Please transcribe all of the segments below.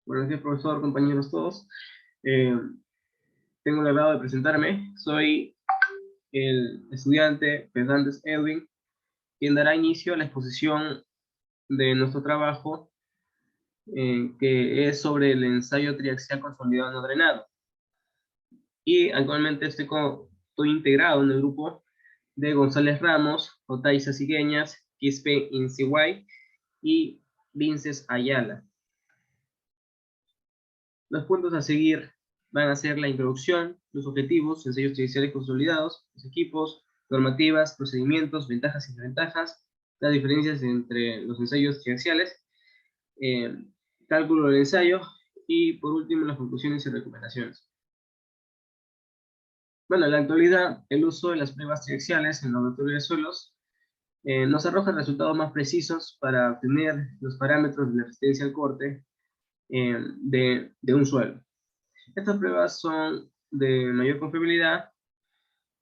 Buenos días, profesor, compañeros todos. Eh, Tengo el agrado de presentarme. Soy el estudiante Fernández Edwin, quien dará inicio a la exposición de nuestro trabajo, que es sobre el ensayo triaxial consolidado no drenado. Y actualmente estoy integrado en el grupo de González Ramos, Otaiza Cigueñas, Quispe Insihuay y Vinces Ayala. Los puntos a seguir van a ser la introducción, los objetivos, ensayos triaxiales consolidados, los equipos, normativas, procedimientos, ventajas y desventajas, las diferencias entre los ensayos triaxiales, eh, cálculo del ensayo y, por último, las conclusiones y recomendaciones. Bueno, en la actualidad, el uso de las pruebas triaxiales en laboratorio de suelos nos arroja resultados más precisos para obtener los parámetros de la resistencia al corte de un suelo. Estas pruebas son de mayor confiabilidad,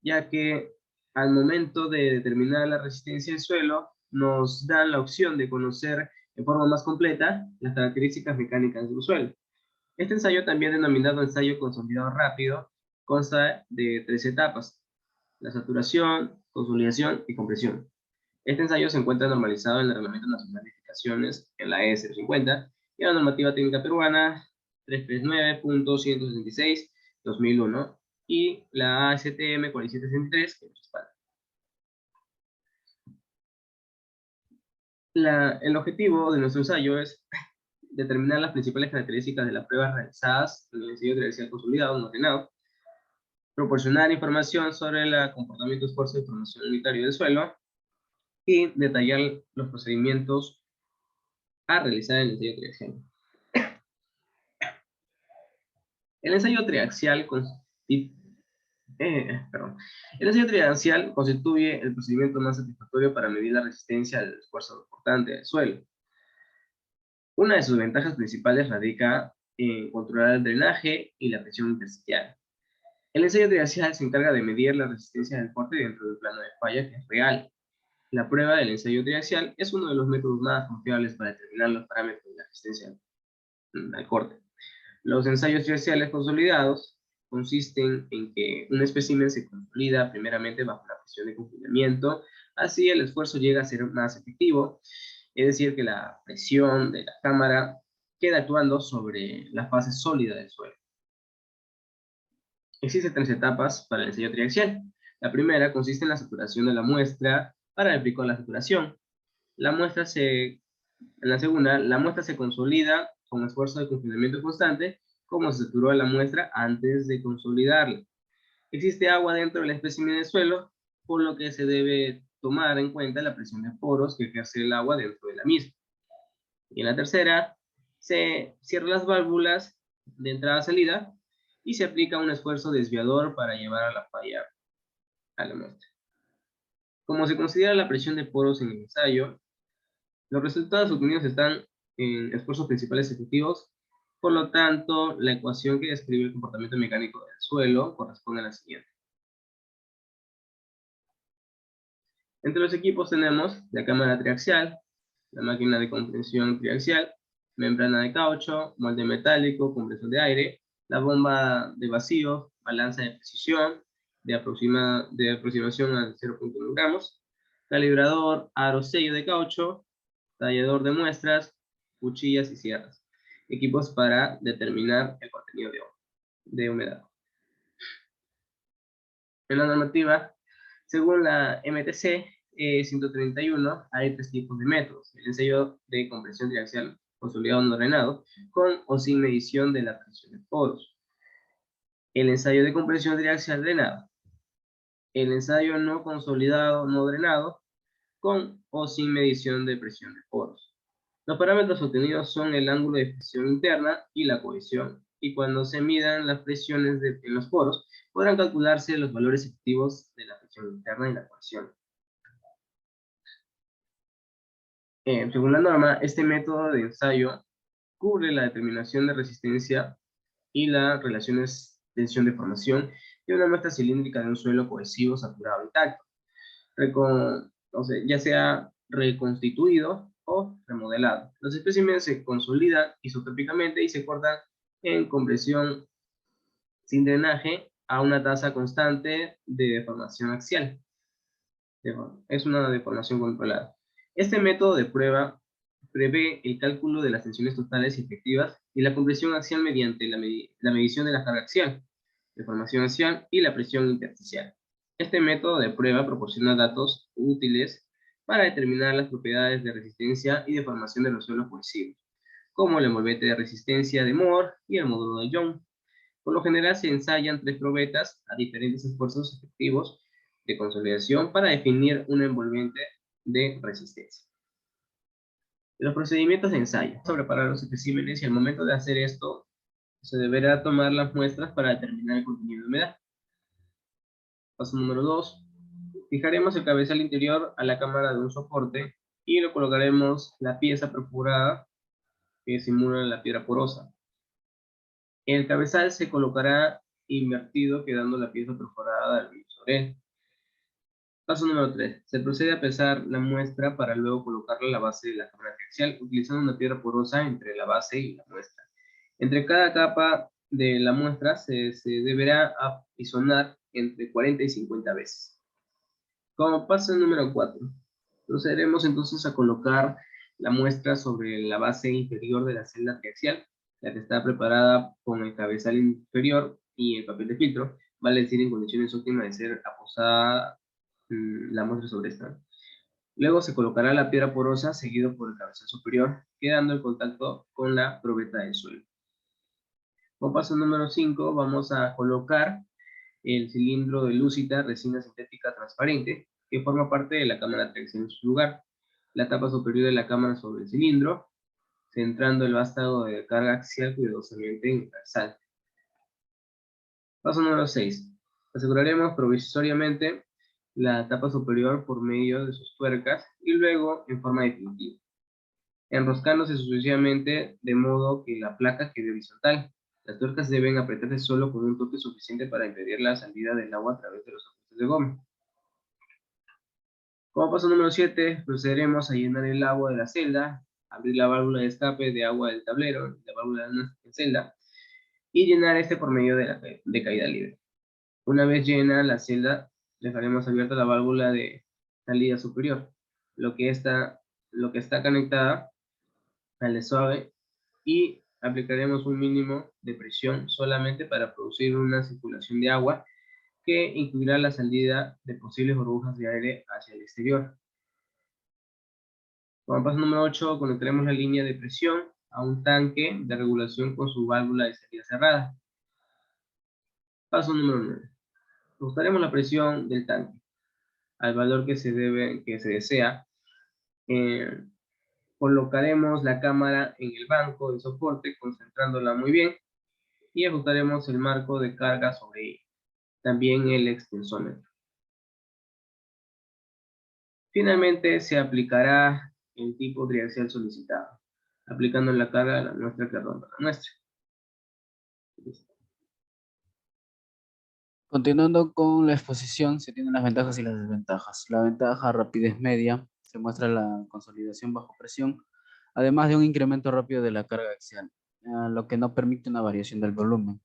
ya que al momento de determinar la resistencia del suelo, nos dan la opción de conocer de forma más completa las características mecánicas del suelo. Este ensayo, también denominado ensayo consolidado rápido, consta de 3 etapas: la saturación, consolidación y compresión. Este ensayo se encuentra normalizado en el Reglamento Nacional de Edificaciones, en la ES50, y en la Normativa Técnica Peruana 339.166/2001, y la ASTM 4763, que nos respalda. El objetivo de nuestro ensayo es determinar las principales características de las pruebas realizadas en el ensayo triaxial consolidado no ordenado, proporcionar información sobre el comportamiento, esfuerzo y formación unitario del suelo, y detallar los procedimientos a realizar en el ensayo triaxial. El ensayo triaxial El ensayo triaxial constituye el procedimiento más satisfactorio para medir la resistencia al esfuerzo cortante del suelo. Una de sus ventajas principales radica en controlar el drenaje y la presión intersticial. El ensayo triaxial se encarga de medir la resistencia del corte dentro del plano de falla, que es real. La prueba del ensayo triaxial es uno de los métodos más confiables para determinar los parámetros de la resistencia al corte. Los ensayos triaxiales consolidados consisten en que un espécimen se consolida primeramente bajo la presión de confinamiento, así el esfuerzo llega a ser más efectivo, es decir, que la presión de la cámara queda actuando sobre la fase sólida del suelo. Existen 3 etapas para el ensayo triaxial. La primera consiste en la saturación de la muestra para el pico de la saturación. En la segunda, la muestra se consolida con esfuerzo de confinamiento constante, como se saturó la muestra antes de consolidarla. Existe agua dentro del espécimen del suelo, por lo que se debe tomar en cuenta la presión de poros que ejerce el agua dentro de la misma. Y en la tercera, se cierran las válvulas de entrada-salida y se aplica un esfuerzo desviador para llevar a la falla a la muestra. Como se considera la presión de poros en el ensayo, los resultados obtenidos están en esfuerzos principales efectivos. Por lo tanto, la ecuación que describe el comportamiento mecánico del suelo corresponde a la siguiente. Entre los equipos tenemos la cámara triaxial, la máquina de compresión triaxial, membrana de caucho, molde metálico, compresor de aire, la bomba de vacío, balanza de precisión, de aproximación a 0.1 gramos, calibrador, aro sello de caucho, tallador de muestras, cuchillas y sierras. Equipos para determinar el contenido de humedad. En la normativa, según la MTC 131, hay 3 tipos de métodos: el ensayo de compresión triaxial consolidado no drenado, con o sin medición de la presión de poros; el ensayo de compresión triaxial drenado; el ensayo no consolidado no drenado, con o sin medición de presión de poros. Los parámetros obtenidos son el ángulo de presión interna y la cohesión, y cuando se midan las presiones en los poros, podrán calcularse los valores efectivos de la presión interna y la cohesión. Según la norma, este método de ensayo cubre la determinación de resistencia y las relaciones tensión-deformación de una muestra cilíndrica de un suelo cohesivo saturado intacto, ya sea reconstituido o remodelado. Los especímenes se consolidan isotópicamente y se cortan en compresión sin drenaje a una tasa constante de deformación axial. Es una deformación controlada. Este método de prueba prevé el cálculo de las tensiones totales y efectivas y la compresión axial mediante la medición de la carga axial, deformación axial y la presión intersticial. Este método de prueba proporciona datos útiles para determinar las propiedades de resistencia y deformación de los suelos cohesivos, como el envolvente de resistencia de Moore y el módulo de Young. Por lo general se ensayan 3 probetas a diferentes esfuerzos efectivos de consolidación para definir un envolvente de resistencia. Los procedimientos de ensayo. Sobre preparar los especímenes y al momento de hacer esto, se deberá tomar las muestras para determinar el contenido de humedad. Paso número 2. Fijaremos el cabezal interior a la cámara de un soporte y lo colocaremos la pieza perforada que simula la piedra porosa. El cabezal se colocará invertido, quedando la pieza perforada al vivir sobre él. Paso número 3. Se procede a pesar la muestra para luego colocarla a la base de la cámara axial, utilizando una piedra porosa entre la base y la muestra. Entre cada capa de la muestra se deberá apisonar entre 40 y 50 veces. Como paso número 4, procederemos entonces a colocar la muestra sobre la base inferior de la celda triaxial, la que está preparada con el cabezal inferior y el papel de filtro, vale decir en condiciones óptimas de ser aposada la muestra sobre esta. Luego se colocará la piedra porosa seguido por el cabezal superior, quedando en contacto con la probeta del suelo. Como paso número 5, vamos a colocar el cilindro de lúcida resina sintética transparente que forma parte de la cámara triaxial en su lugar. La tapa superior de la cámara sobre el cilindro, centrando el vástago de carga axial cuidadosamente en el cabezal. Paso número 6. Aseguraremos provisoriamente la tapa superior por medio de sus tuercas y luego en forma definitiva, enroscándose sucesivamente de modo que la placa quede horizontal. Las tuercas deben apretarse solo con un toque suficiente para impedir la salida del agua a través de los ajustes de goma. Como paso número 7, procederemos a llenar el agua de la celda, abrir la válvula de escape de agua del tablero, la válvula de celda, y llenar este por medio de caída libre. Una vez llena la celda, dejaremos abierta la válvula de salida superior, lo que está conectada al desagüe, y aplicaremos un mínimo de presión solamente para producir una circulación de agua que incluirá la salida de posibles burbujas de aire hacia el exterior. Como paso número 8, conectaremos la línea de presión a un tanque de regulación con su válvula de salida cerrada. Paso número 9. Ajustaremos la presión del tanque al valor que se desea. Colocaremos la cámara en el banco de soporte, concentrándola muy bien, y ajustaremos el marco de carga sobre ella. También el extensómetro. Finalmente se aplicará el tipo triaxial solicitado, aplicando la carga a la muestra que rompa la muestra. Continuando con la exposición, se tienen las ventajas y las desventajas. La ventaja, rapidez media, se muestra la consolidación bajo presión, además de un incremento rápido de la carga axial, lo que no permite una variación del volumen.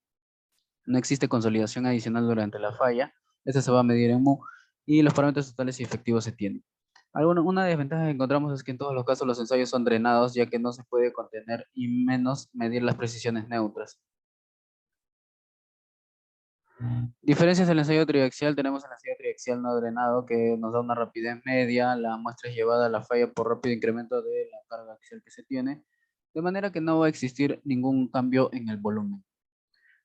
No existe consolidación adicional durante la falla, esta se va a medir en mu, y los parámetros totales y efectivos se tienen. Una desventaja que encontramos es que en todos los casos los ensayos son drenados, ya que no se puede contener y menos medir las precisiones neutras. Diferencias del ensayo triaxial: tenemos el ensayo triaxial no drenado que nos da una rapidez media, la muestra es llevada a la falla por rápido incremento de la carga axial que se tiene, de manera que no va a existir ningún cambio en el volumen.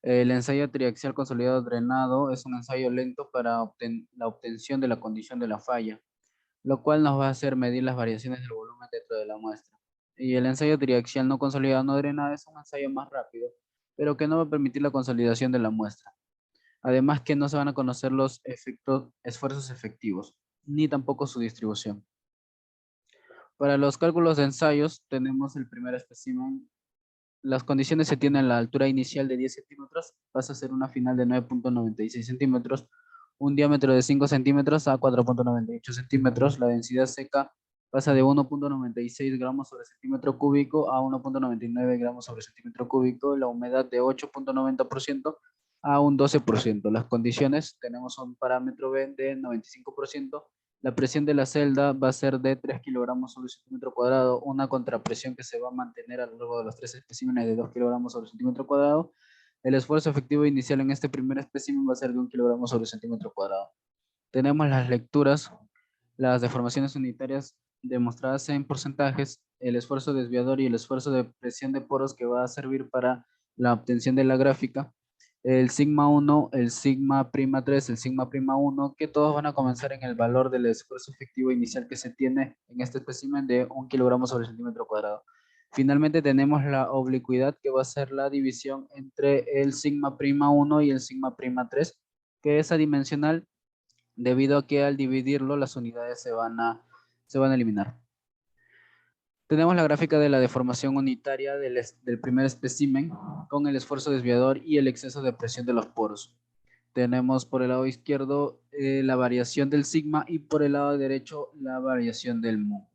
El ensayo triaxial consolidado drenado es un ensayo lento para la obtención de la condición de la falla, lo cual nos va a hacer medir las variaciones del volumen dentro de la muestra. Y el ensayo triaxial no consolidado no drenado es un ensayo más rápido, pero que no va a permitir la consolidación de la muestra. Además que no se van a conocer los esfuerzos efectivos, ni tampoco su distribución. Para los cálculos de ensayos tenemos el primer espécimen. Las condiciones se tienen: la altura inicial de 10 centímetros, pasa a ser una final de 9.96 centímetros, un diámetro de 5 centímetros a 4.98 centímetros, la densidad seca pasa de 1.96 gramos sobre centímetro cúbico a 1.99 gramos sobre centímetro cúbico, la humedad de 8.90% a un 12%. Las condiciones, tenemos un parámetro B de 95%, la presión de la celda va a ser de 3 kilogramos sobre centímetro cuadrado, una contrapresión que se va a mantener a lo largo de los 3 especímenes de 2 kilogramos sobre centímetro cuadrado. El esfuerzo efectivo inicial en este primer espécimen va a ser de 1 kilogramo sobre centímetro cuadrado. Tenemos las lecturas, las deformaciones unitarias demostradas en porcentajes, el esfuerzo desviador y el esfuerzo de presión de poros que va a servir para la obtención de la gráfica, el sigma 1, el sigma prima 3, el sigma prima 1, que todos van a comenzar en el valor del esfuerzo efectivo inicial que se tiene en este espécimen de 1 kilogramo sobre centímetro cuadrado. Finalmente tenemos la oblicuidad, que va a ser la división entre el sigma prima 1 y el sigma prima 3, que es adimensional debido a que al dividirlo las unidades se van a eliminar. Tenemos la gráfica de la deformación unitaria del primer espécimen con el esfuerzo desviador y el exceso de presión de los poros. Tenemos por el lado izquierdo la variación del sigma y por el lado derecho la variación del mu.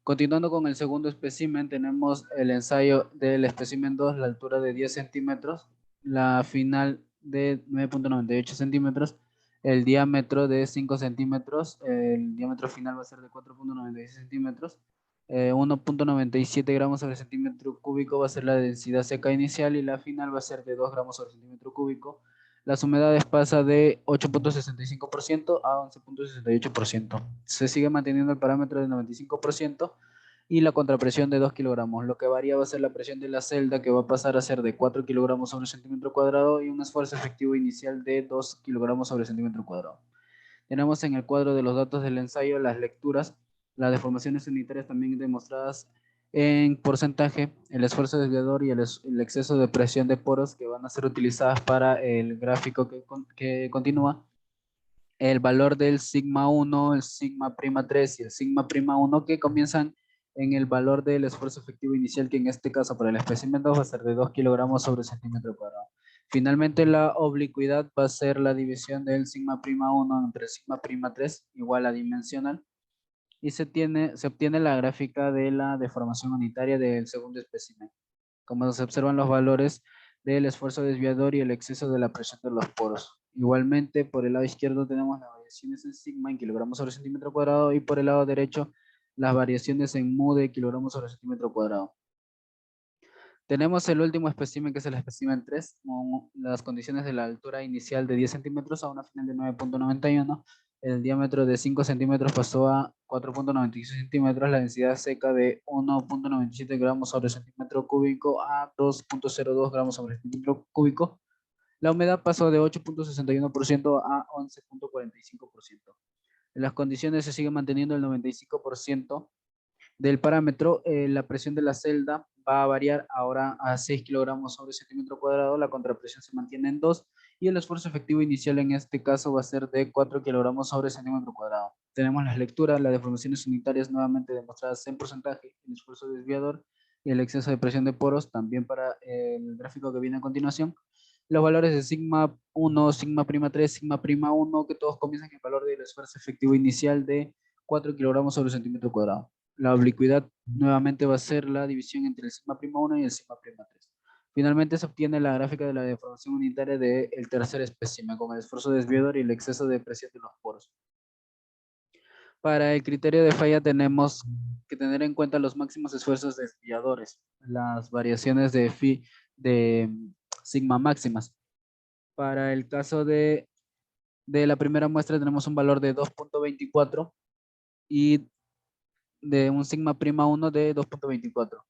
Continuando con el segundo espécimen, tenemos el ensayo del espécimen 2, la altura de 10 centímetros, la final de 9.98 centímetros, el diámetro de 5 centímetros, el diámetro final va a ser de 4.96 centímetros, 1.97 gramos sobre centímetro cúbico va a ser la densidad seca inicial y la final va a ser de 2 gramos sobre centímetro cúbico. Las humedades pasa de 8.65% a 11.68%. Se sigue manteniendo el parámetro de 95% y la contrapresión de 2 kilogramos. Lo que varía va a ser la presión de la celda, que va a pasar a ser de 4 kilogramos sobre centímetro cuadrado y un esfuerzo efectivo inicial de 2 kilogramos sobre centímetro cuadrado. Tenemos en el cuadro de los datos del ensayo las lecturas, las deformaciones unitarias también demostradas en porcentaje, el esfuerzo desviador y el exceso de presión de poros que van a ser utilizadas para el gráfico que continúa, el valor del sigma 1, el sigma prima 3 y el sigma prima 1 que comienzan en el valor del esfuerzo efectivo inicial, que en este caso para el espécimen 2 va a ser de 2 kilogramos sobre centímetro cuadrado. Finalmente la oblicuidad va a ser la división del sigma prima 1 entre sigma prima 3 igual a dimensional y se obtiene la gráfica de la deformación unitaria del segundo espécimen. Como se observan los valores del esfuerzo desviador y el exceso de la presión de los poros. Igualmente, por el lado izquierdo tenemos las variaciones en sigma en kilogramos sobre centímetro cuadrado y por el lado derecho las variaciones en mu de kilogramos sobre centímetro cuadrado. Tenemos el último espécimen, que es el espécimen 3, con las condiciones de la altura inicial de 10 centímetros a una final de 9.91. El diámetro de 5 centímetros pasó a 4.96 centímetros, la densidad seca de 1.97 gramos sobre centímetro cúbico a 2.02 gramos sobre centímetro cúbico. La humedad pasó de 8.61% a 11.45%. En las condiciones se sigue manteniendo el 95% del parámetro. La presión de la celda va a variar ahora a 6 kilogramos sobre centímetro cuadrado, la contrapresión se mantiene en 2 y el esfuerzo efectivo inicial en este caso va a ser de 4 kilogramos sobre centímetro cuadrado. Tenemos las lecturas, las deformaciones unitarias nuevamente demostradas en porcentaje, el esfuerzo desviador y el exceso de presión de poros también para el gráfico que viene a continuación. Los valores de sigma 1, sigma prima 3, sigma prima 1, que todos comienzan en el valor del esfuerzo efectivo inicial de 4 kilogramos sobre centímetro cuadrado. La oblicuidad nuevamente va a ser la división entre el sigma prima 1 y el sigma prima 3. Finalmente se obtiene la gráfica de la deformación unitaria del tercer espécimen con el esfuerzo desviador y el exceso de presión de los poros. Para el criterio de falla tenemos que tener en cuenta los máximos esfuerzos desviadores, las variaciones de sigma máximas. Para el caso de la primera muestra tenemos un valor de 2.24 y de un sigma prima 1 de 2.24.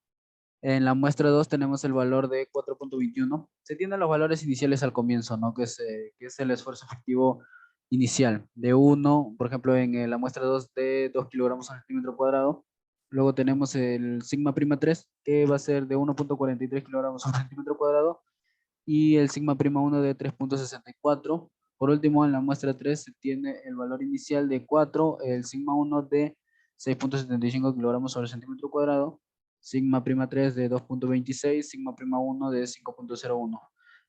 En la muestra 2 tenemos el valor de 4.21. Se tienen los valores iniciales al comienzo, ¿no? Que es el esfuerzo efectivo inicial de 1, por ejemplo, en la muestra 2 de 2 kilogramos al centímetro cuadrado. Luego tenemos el sigma prima 3, que va a ser de 1.43 kilogramos al centímetro cuadrado. Y el sigma prima 1 de 3.64. Por último, en la muestra 3 se tiene el valor inicial de 4, el sigma 1 de 6.75 kilogramos sobre centímetro cuadrado, sigma prima 3 de 2.26, sigma prima 1 de 5.01.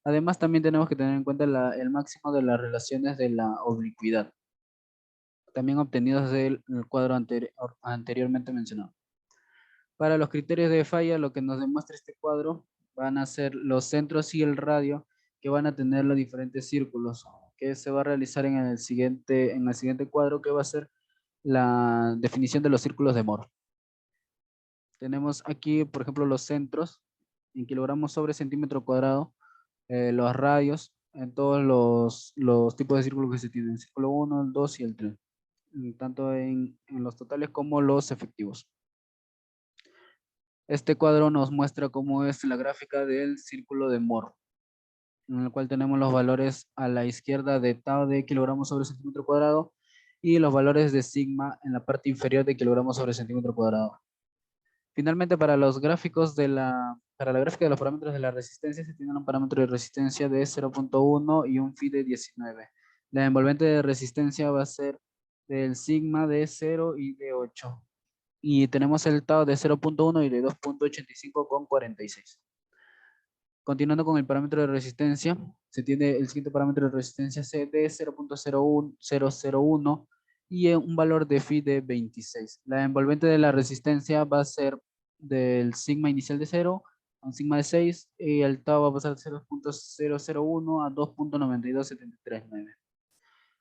Además, también tenemos que tener en cuenta el máximo de las relaciones de la oblicuidad. también obtenidos del cuadro anteriormente mencionado. Para los criterios de falla, lo que nos demuestra este cuadro van a ser los centros y el radio que van a tener los diferentes círculos, que se va a realizar en el siguiente cuadro, que va a ser la definición de los círculos de Moore. Tenemos aquí, por ejemplo, los centros en kilogramos sobre centímetro cuadrado, los radios en todos los tipos de círculos que se tienen, el círculo 1, el 2 y el 3, tanto en los totales como los efectivos. Este cuadro nos muestra cómo es la gráfica del círculo de Moore, en el cual tenemos los valores a la izquierda de tau de kilogramos sobre centímetro cuadrado y los valores de sigma en la parte inferior de kilogramos sobre centímetro cuadrado. Finalmente, para los gráficos para la gráfica de los parámetros de la resistencia, se tiene un parámetro de resistencia de 0.1 y un phi de 19. La envolvente de resistencia va a ser del sigma de 0 y de 8. Y tenemos el tau de 0.1 y de 2.85 con 46. Continuando con el parámetro de resistencia, se tiene el siguiente parámetro de resistencia C de 0.001 y un valor de phi de 26. La envolvente de la resistencia va a ser del sigma inicial de 0 a un sigma de 6 y el tau va a pasar de 0.001 a 2.92739.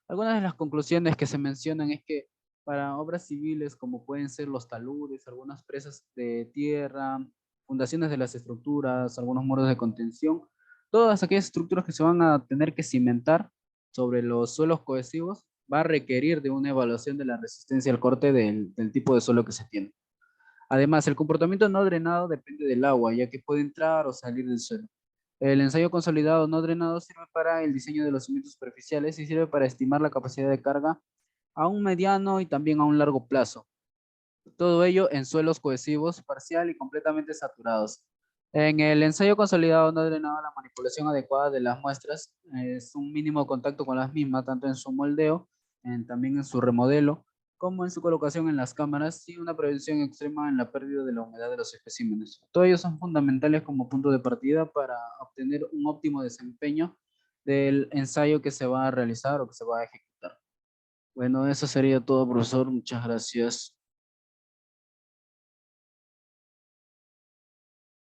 Algunas de las conclusiones que se mencionan es que para obras civiles como pueden ser los taludes, algunas presas de tierra, fundaciones de las estructuras, algunos muros de contención, todas aquellas estructuras que se van a tener que cimentar sobre los suelos cohesivos, va a requerir de una evaluación de la resistencia al corte del tipo de suelo que se tiene. Además, el comportamiento no drenado depende del agua, ya que puede entrar o salir del suelo. El ensayo consolidado no drenado sirve para el diseño de los cimientos superficiales y sirve para estimar la capacidad de carga a un mediano y también a un largo plazo. Todo ello en suelos cohesivos, parcial y completamente saturados. En el ensayo consolidado no drenado, la manipulación adecuada de las muestras es un mínimo contacto con las mismas, tanto en su moldeo, también en su remodelo, como en su colocación en las cámaras y una prevención extrema en la pérdida de la humedad de los especímenes. Todos ellos son fundamentales como punto de partida para obtener un óptimo desempeño del ensayo que se va a realizar o que se va a ejecutar. Bueno, eso sería todo, profesor. Muchas gracias.